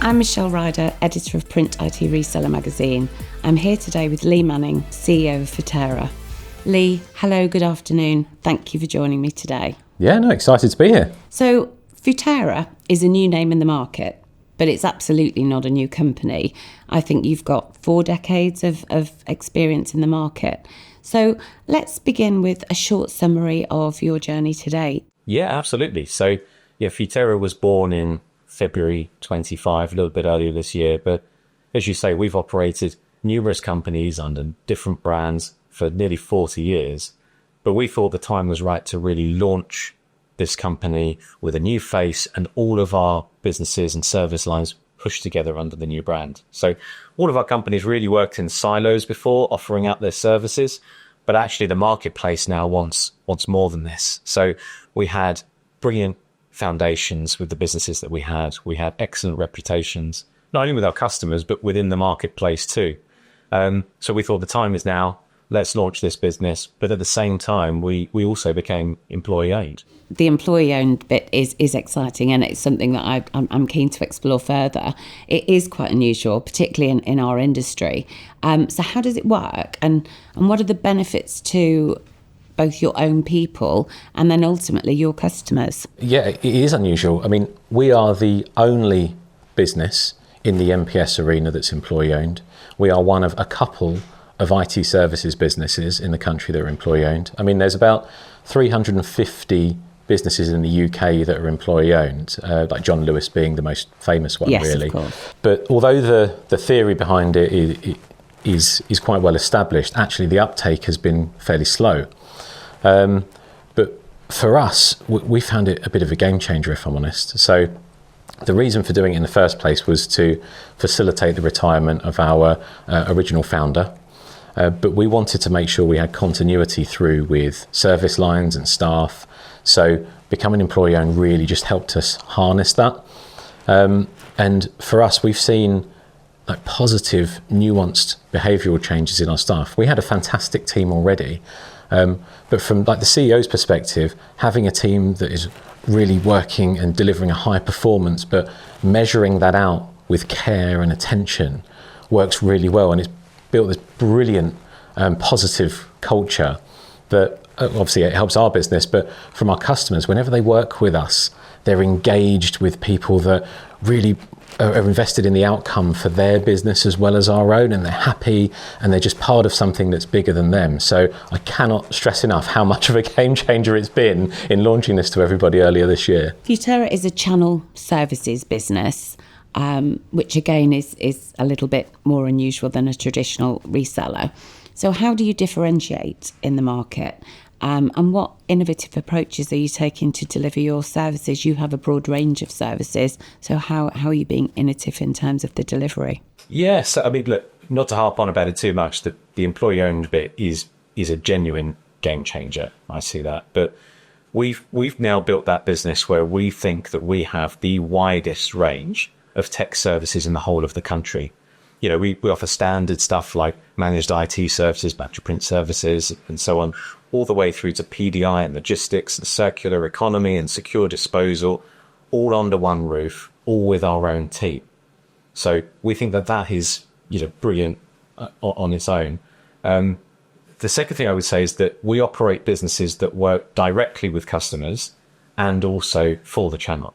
I'm Michelle Ryder, editor of Print IT Reseller magazine. I'm here today with Lee Manning, CEO of FUTERA. Lee, hello, good afternoon. Thank you for joining me today. Yeah, no, excited to be here. So, FUTERA is a new name in the market, but it's absolutely not a new company. I think you've got 4 decades of experience in the market. So let's begin with a short summary of your journey to date. Yeah, absolutely. So, FUTERA was born in February 25, a little bit earlier this year. But as you say, we've operated numerous companies under different brands for nearly 40 years. But we thought the time was right to really launch this company with a new face and all of our businesses and service lines pushed together under the new brand. So all of our companies really worked in silos before, offering out their services. But actually the marketplace now wants more than this. So we had brilliant foundations with the businesses that we had. We had excellent reputations, not only with our customers, but within the marketplace too. So we thought the time is now, let's launch this business. But at the same time, we also became employee-owned. The employee-owned bit is exciting, and it's something that I'm keen to explore further. It is quite unusual, particularly in our industry. So how does it work? And what are the benefits to both your own people and then ultimately your customers? Yeah, it is unusual. I mean, we are the only business in the MPS arena that's employee-owned. We are one of a couple of IT services businesses in the country that are employee-owned. I mean, there's about 350 businesses in the UK that are employee-owned, like John Lewis being the most famous one, yes, really. Of course. But although the theory behind it is quite well established, actually the uptake has been fairly slow. But for us, we found it a bit of a game changer, if I'm honest. So the reason for doing it in the first place was to facilitate the retirement of our original founder. But we wanted to make sure we had continuity through with service lines and staff. So becoming employee-owned really just helped us harness that. And for us, we've seen like positive, nuanced behavioural changes in our staff. We had a fantastic team already. But from like the CEO's perspective, having a team that is really working and delivering a high performance, but measuring that out with care and attention works really well. And it's built this brilliant positive culture that obviously it helps our business, but from our customers, whenever they work with us, they're engaged with people that really are invested in the outcome for their business as well as our own, and they're happy and they're just part of something that's bigger than them. So I cannot stress enough how much of a game changer it's been in launching this to everybody earlier this year. FUTERA is a channel services business, which again is a little bit more unusual than a traditional reseller. So how do you differentiate in the market? And what innovative approaches are you taking to deliver your services? You have a broad range of services, so how are you being innovative in terms of the delivery? Yes, I mean, look, not to harp on about it too much, the employee-owned bit is a genuine game changer. I see that. But we've now built that business where we think that we have the widest range of tech services in the whole of the country. You know, we offer standard stuff like managed IT services, battery print services, and so on, all the way through to PDI and logistics and circular economy and secure disposal, all under one roof, all with our own team. So we think that is, brilliant on its own. The second thing I would say is that we operate businesses that work directly with customers and also for the channel.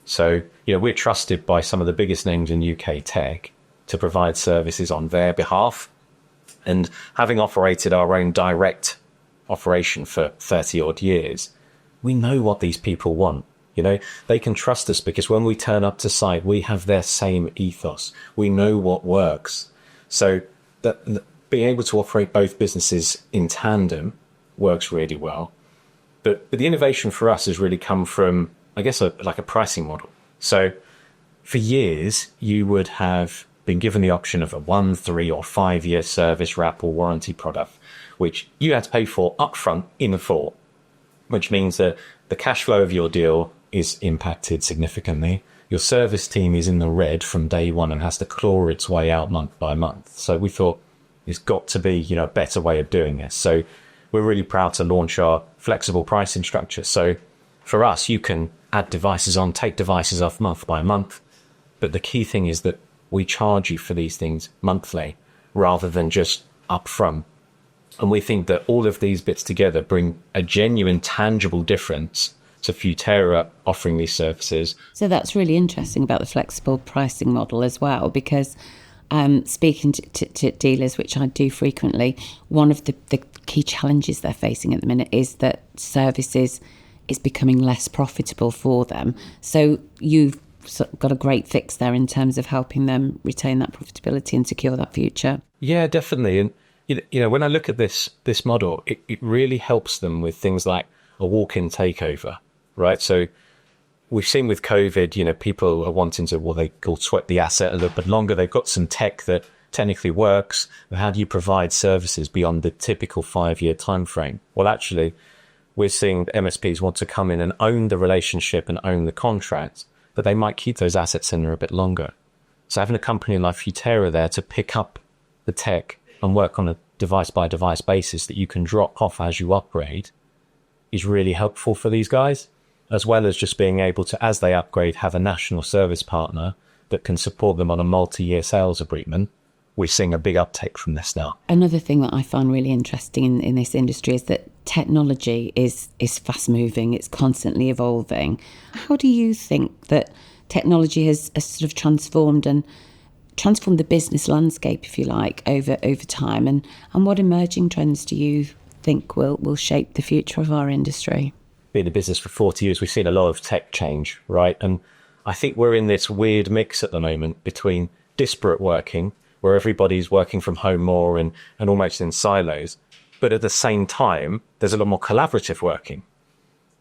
So, we're trusted by some of the biggest names in UK tech to provide services on their behalf. And having operated our own direct operation for 30 odd years, we know what these people want. They can trust us because when we turn up to site, we have their same ethos. We know what works. So that being able to operate both businesses in tandem works really well. But the innovation for us has really come from, I guess, a pricing model. So for years, you would have been given the option of a 1, 3 or 5 year service wrap or warranty product, which you had to pay for upfront in full, which means that the cash flow of your deal is impacted significantly. Your service team is in the red from day one and has to claw its way out month by month. So we thought there's got to be, a better way of doing this. So we're really proud to launch our flexible pricing structure. So for us, you can add devices on, take devices off month by month. But the key thing is that we charge you for these things monthly rather than just upfront. And we think that all of these bits together bring a genuine, tangible difference to FUTERA offering these services. So that's really interesting about the flexible pricing model as well, because speaking to dealers, which I do frequently, one of the key challenges they're facing at the minute is that services is becoming less profitable for them. So you've got a great fix there in terms of helping them retain that profitability and secure that future. Yeah, definitely. And you know, when I look at this model, it really helps them with things like a walk-in takeover, right? So we've seen with COVID, you know, people are wanting to, well, they call sweat the asset a little bit longer. They've got some tech that technically works. But how do you provide services beyond the typical 5-year time frame? Well, actually, we're seeing MSPs want to come in and own the relationship and own the contract, but they might keep those assets in there a bit longer. So having a company like FUTERA there to pick up the tech and work on a device-by-device basis that you can drop off as you upgrade is really helpful for these guys, as well as just being able to, as they upgrade, have a national service partner that can support them on a multi-year sales agreement. We're seeing a big uptake from this now. Another thing that I find really interesting in this industry is that technology is fast moving. It's constantly evolving. How do you think that technology has sort of transformed the business landscape, if you like, over time? And what emerging trends do you think will shape the future of our industry? Been in business for 40 years, we've seen a lot of tech change, right? And I think we're in this weird mix at the moment between disparate working, where everybody's working from home more and almost in silos. But at the same time, there's a lot more collaborative working.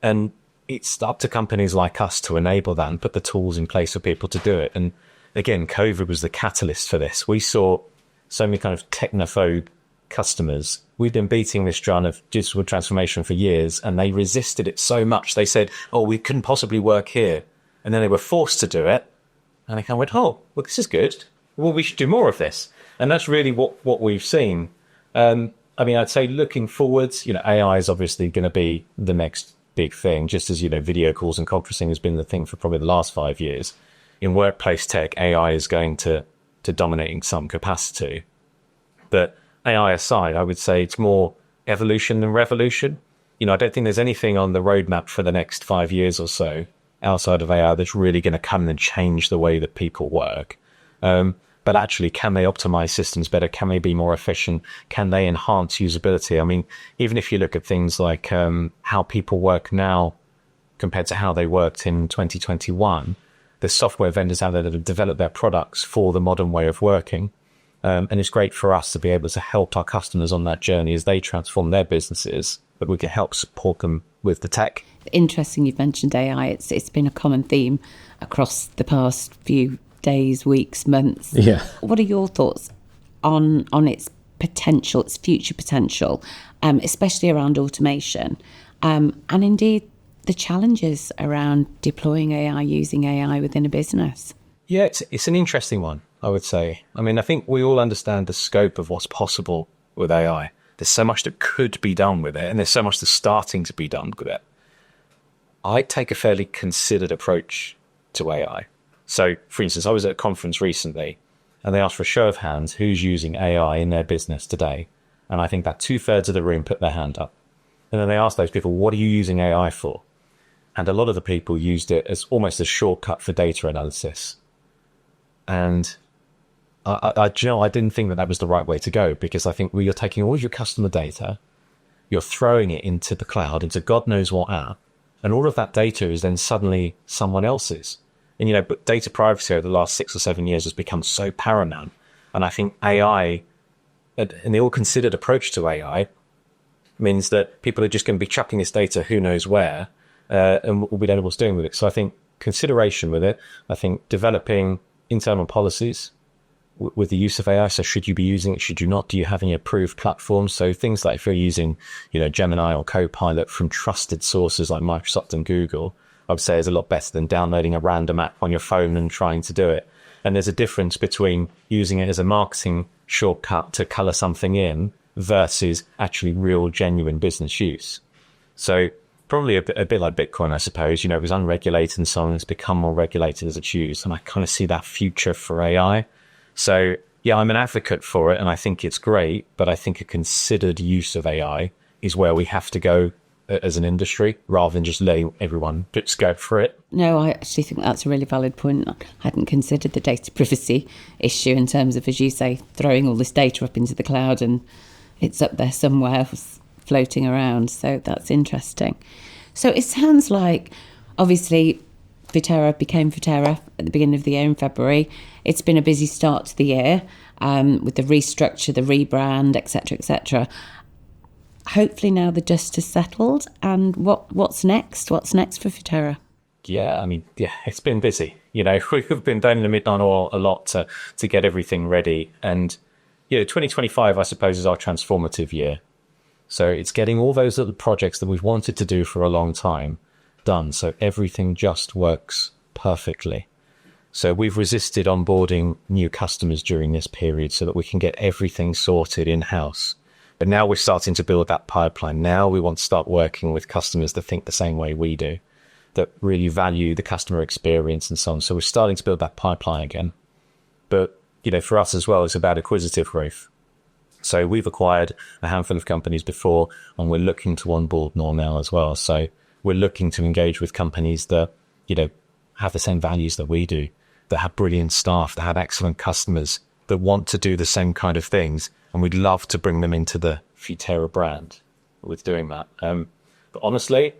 And it's up to companies like us to enable that and put the tools in place for people to do it. And again, COVID was the catalyst for this. We saw so many kind of technophobe customers. We've been beating this drum of digital transformation for years, and they resisted it so much. They said, oh, we couldn't possibly work here. And then they were forced to do it. And they kind of went, oh, well, this is good. Well, we should do more of this. And that's really what we've seen. I mean, I'd say looking forwards, you know, AI is obviously going to be the next big thing, just as, you know, video calls and conferencing has been the thing for probably the last 5 years. In workplace tech, AI is going to dominate in some capacity. But AI aside, I would say it's more evolution than revolution. You know, I don't think there's anything on the roadmap for the next 5 years or so outside of AI that's really going to come and change the way that people work. But actually, can they optimize systems better? Can they be more efficient? Can they enhance usability? I mean, even if you look at things like how people work now compared to how they worked in 2021, there's software vendors out there that have developed their products for the modern way of working. And it's great for us to be able to help our customers on that journey as they transform their businesses, but we can help support them with the tech. Interesting you've mentioned AI. It's been a common theme across the past few days, weeks, months. Yeah. What are your thoughts on its potential, its future potential, especially around automation, and indeed the challenges around deploying AI, using AI within a business? Yeah, it's an interesting one, I would say. I mean, I think we all understand the scope of what's possible with AI. There's so much that could be done with it, and there's so much that's starting to be done with it. I take a fairly considered approach to AI. So, for instance, I was at a conference recently, and they asked for a show of hands who's using AI in their business today. And I think that 2/3 of the room put their hand up. And then they asked those people, what are you using AI for? And a lot of the people used it as almost a shortcut for data analysis. And I didn't think that was the right way to go, because I think you're taking all of your customer data, you're throwing it into the cloud, into God knows what app, and all of that data is then suddenly someone else's. And, you know, but data privacy over the last 6 or 7 years has become so paramount. And I think AI, and the all-considered approach to AI, means that people are just going to be chucking this data who knows where, and we don't know what's doing with it. So I think consideration with it, I think developing internal policies with the use of AI. So should you be using it? Should you not? Do you have any approved platforms? So things like if you're using, you know, Gemini or Copilot from trusted sources like Microsoft and Google, I would say is a lot better than downloading a random app on your phone and trying to do it. And there's a difference between using it as a marketing shortcut to color something in versus actually real, genuine business use. So probably a bit like Bitcoin, I suppose. You know, it was unregulated and so on. It's become more regulated as it's used. And I kind of see that future for AI. So yeah, I'm an advocate for it and I think it's great, but I think a considered use of AI is where we have to go as an industry, rather than just letting everyone just go for it. No, I actually think that's a really valid point. I hadn't considered the data privacy issue in terms of, as you say, throwing all this data up into the cloud and it's up there somewhere floating around. So that's interesting. So it sounds like, obviously, FUTERA became FUTERA at the beginning of the year in February. It's been a busy start to the year with the restructure, the rebrand, etc., etc. Hopefully now the dust has settled. And what's next? What's next for FUTERA? Yeah, I mean, yeah, it's been busy. You know, we've been down in the midnight oil a lot to get everything ready. And, you know, 2025, I suppose, is our transformative year. So it's getting all those little projects that we've wanted to do for a long time done. So everything just works perfectly. So we've resisted onboarding new customers during this period so that we can get everything sorted in-house. But now we're starting to build that pipeline. Now we want to start working with customers that think the same way we do, that really value the customer experience and so on. So we're starting to build that pipeline again. But, you know, for us as well, it's about acquisitive growth. So we've acquired a handful of companies before, and we're looking to onboard more now as well. So we're looking to engage with companies that, you know, have the same values that we do, that have brilliant staff, that have excellent customers, that want to do the same kind of things. And we'd love to bring them into the FUTERA brand with doing that. But honestly,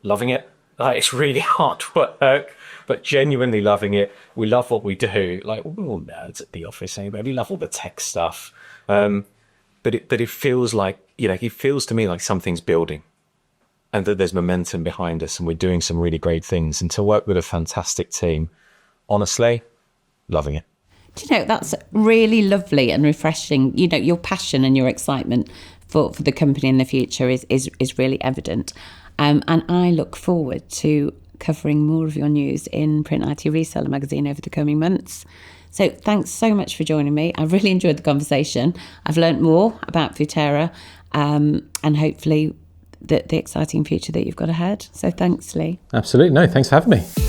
loving it. It's really hard work, but genuinely loving it. We love what we do. Like, we're all nerds at the office anyway. We love all the tech stuff. But it feels like, you know, it feels to me like something's building and that there's momentum behind us and we're doing some really great things. And to work with a fantastic team, honestly, loving it. Do you know, that's really lovely and refreshing. You know, your passion and your excitement for the company in the future is really evident. And I look forward to covering more of your news in Print IT Reseller magazine over the coming months. So thanks so much for joining me. I've really enjoyed the conversation. I've learnt more about FUTERA and hopefully the exciting future that you've got ahead. So thanks, Lee. Absolutely. No, thanks for having me.